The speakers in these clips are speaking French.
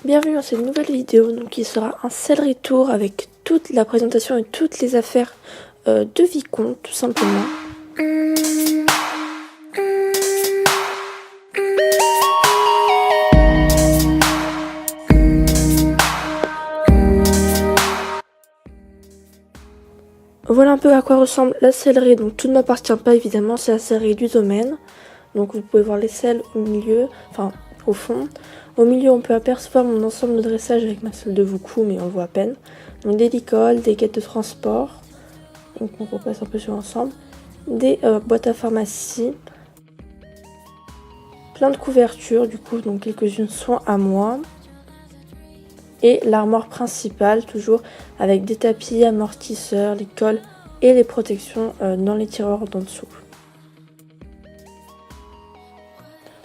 Bienvenue dans cette nouvelle vidéo donc qui sera un céleri tour avec toute la présentation et toutes les affaires de Vicomte tout simplement. Voilà un peu à quoi ressemble la sellerie, donc tout ne m'appartient pas évidemment, c'est la sellerie du domaine. Donc vous pouvez voir les selles au milieu, enfin au fond. Au milieu on peut apercevoir mon ensemble de dressage avec ma selle de Voucou, mais on le voit à peine. Donc des licoles, des guettes de transport, donc on repasse un peu sur l'ensemble. Des boîtes à pharmacie. Plein de couvertures du coup, donc quelques-unes sont à moi. Et l'armoire principale, toujours avec des tapis, amortisseurs, les cols et les protections dans les tiroirs d'en dessous.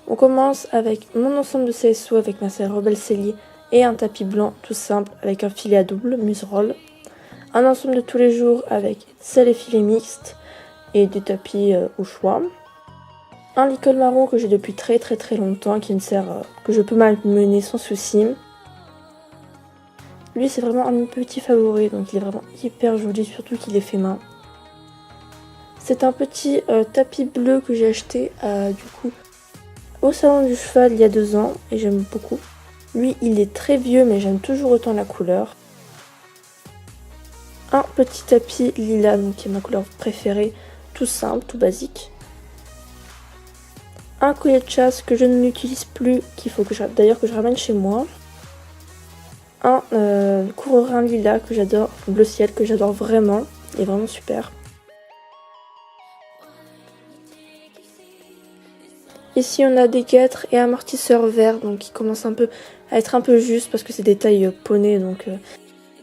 On commence avec mon ensemble de CSO avec ma selle Rebelle Cellier et un tapis blanc tout simple avec un filet à double museroll. Un ensemble de tous les jours avec selle et filet mixte et des tapis au choix. Un licol marron que j'ai depuis très longtemps qui me sert, que je peux malmener sans souci. Lui c'est vraiment un de mes petits favoris, donc il est vraiment hyper joli, surtout qu'il est fait main. C'est un petit tapis bleu que j'ai acheté du coup au salon du cheval il y a 2 ans et j'aime beaucoup. Lui il est très vieux mais j'aime toujours autant la couleur. Un petit tapis lilas, donc qui est ma couleur préférée, tout simple, tout basique. Un collier de chasse que je n'utilise plus, qu'il faut que je ramène chez moi. Un courerin lilas que j'adore, bleu ciel que j'adore vraiment, il est vraiment super. Ici on a des guêtres et amortisseurs verts, donc qui commencent un peu à être un peu juste parce que c'est des tailles poney, donc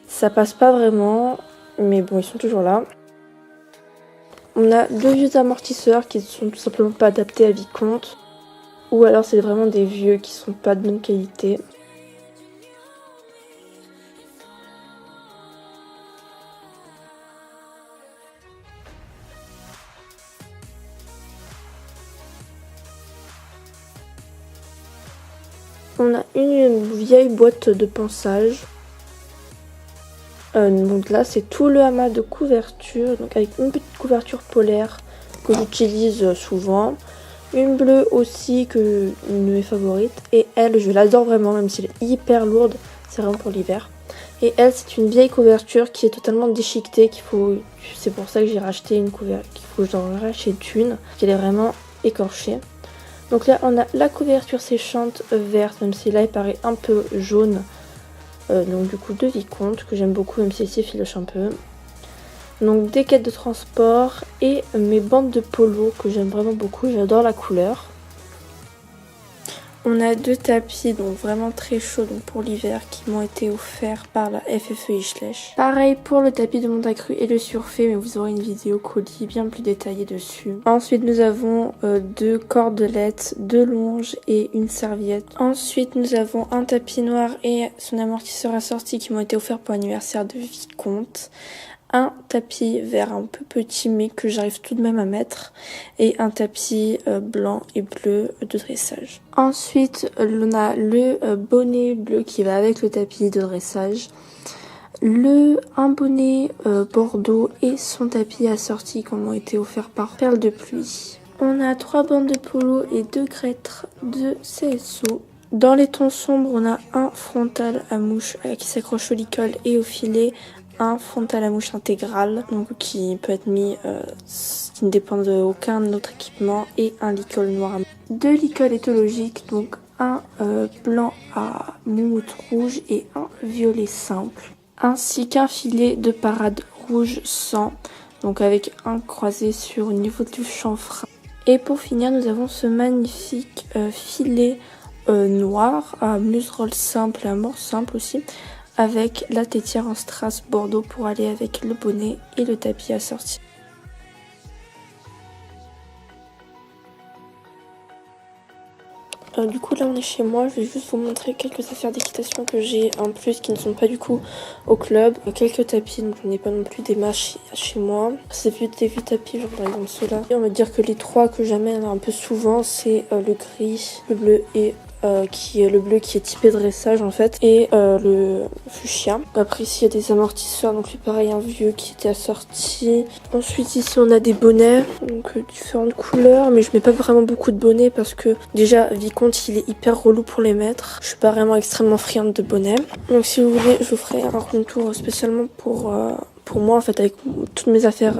ça passe pas vraiment, mais bon ils sont toujours là. On a 2 vieux amortisseurs qui sont tout simplement pas adaptés à Vicomte, ou alors c'est vraiment des vieux qui sont pas de bonne qualité. On a une vieille boîte de ponçage. Donc là c'est tout le amas de couverture, donc avec une petite couverture polaire que j'utilise souvent. Une bleue aussi, une de mes favorites. Et elle, je l'adore vraiment, même si elle est hyper lourde, c'est vraiment pour l'hiver. Et elle, c'est une vieille couverture qui est totalement déchiquetée, c'est pour ça que j'ai racheté une couverture, qu'il faut que j'en rachète une, parce qu'elle est vraiment écorchée. Donc là on a la couverture séchante verte, même si là elle paraît un peu jaune. Donc du coup de Vicomte, que j'aime beaucoup, même si ici il filoche un peu. Donc des quêtes de transport et mes bandes de polo que j'aime vraiment beaucoup, j'adore la couleur. On a 2 tapis donc vraiment très chauds donc pour l'hiver qui m'ont été offerts par la FFE Ischlech. Pareil pour le tapis de Montacru et le surfait, mais vous aurez une vidéo colis bien plus détaillée dessus. Ensuite nous avons 2 cordelettes, 2 longes et une serviette. Ensuite nous avons un tapis noir et son amortisseur assorti qui m'ont été offerts pour l'anniversaire de Vicomte. Un tapis vert un peu petit mais que j'arrive tout de même à mettre, et un tapis blanc et bleu de dressage. Ensuite on a le bonnet bleu qui va avec le tapis de dressage, un bonnet bordeaux et son tapis assorti qui m'ont été offerts par Perle de Pluie. On a 3 bandes de polo et 2 guêtres de CSO. Dans les tons sombres on a un frontal à mouche qui s'accroche au licol et au filet, un frontal à mouche intégral, donc qui peut être mis, qui ne dépend d'aucun autre équipement, et un licol noir à mouche. 2 licols éthologiques, donc un blanc à moumoute rouge et un violet simple, ainsi qu'un filet de parade rouge sang, donc avec un croisé sur le niveau du chanfrein. Et pour finir nous avons ce magnifique filet noir à museroll simple, à mort simple aussi, avec la tétière en strass bordeaux pour aller avec le bonnet et le tapis assorti. Du coup là on est chez moi, je vais juste vous montrer quelques affaires d'équitation que j'ai en plus qui ne sont pas du coup au club. Quelques tapis, donc je n'ai pas non plus des masses chez moi. C'est des vieux tapis, genre par exemple ceux-là. Et on va dire que les 3 que j'amène un peu souvent c'est le gris, le bleu et qui est le bleu qui est typé dressage en fait, et le fuchsia. Après ici il y a des amortisseurs, donc c'est pareil, un vieux qui était assorti. Ensuite ici on a des bonnets, donc différentes couleurs, mais je mets pas vraiment beaucoup de bonnets parce que déjà Vicomte il est hyper relou pour les mettre. Je suis pas vraiment extrêmement friande de bonnets. Donc si vous voulez je vous ferai un room tour spécialement pour moi en fait, avec toutes mes affaires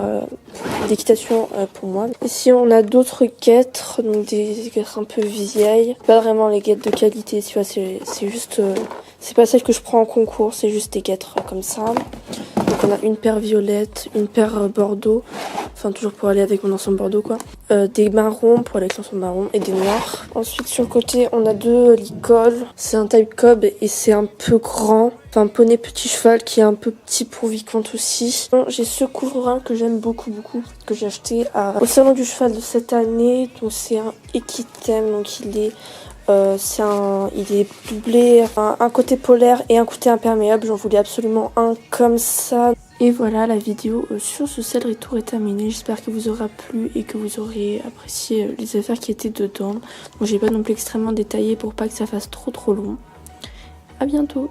d'équitation pour moi. Ici on a d'autres guêtres, donc des guêtres un peu vieilles, pas vraiment les guêtres de qualité, tu vois, c'est juste c'est pas celles que je prends en concours, c'est juste des guêtres comme ça. Donc on a une paire violette, une paire bordeaux, enfin toujours pour aller avec mon ensemble bordeaux quoi, des marrons pour aller avec l'ensemble marron et des noirs. Ensuite sur le côté on a deux licoles, c'est un type cob et c'est un peu grand. Enfin, poney petit cheval qui est un peu petit pour Vicomte aussi. J'ai ce couvreur que j'aime beaucoup, que j'ai acheté au salon du cheval de cette année. Donc c'est un Equitem, donc il est doublé, enfin, un côté polaire et un côté imperméable. J'en voulais absolument un comme ça. Et voilà, la vidéo sur ce céleri tour est terminée. J'espère que vous aura plu et que vous aurez apprécié les affaires qui étaient dedans. Donc j'ai pas non plus extrêmement détaillé pour pas que ça fasse trop long. À bientôt.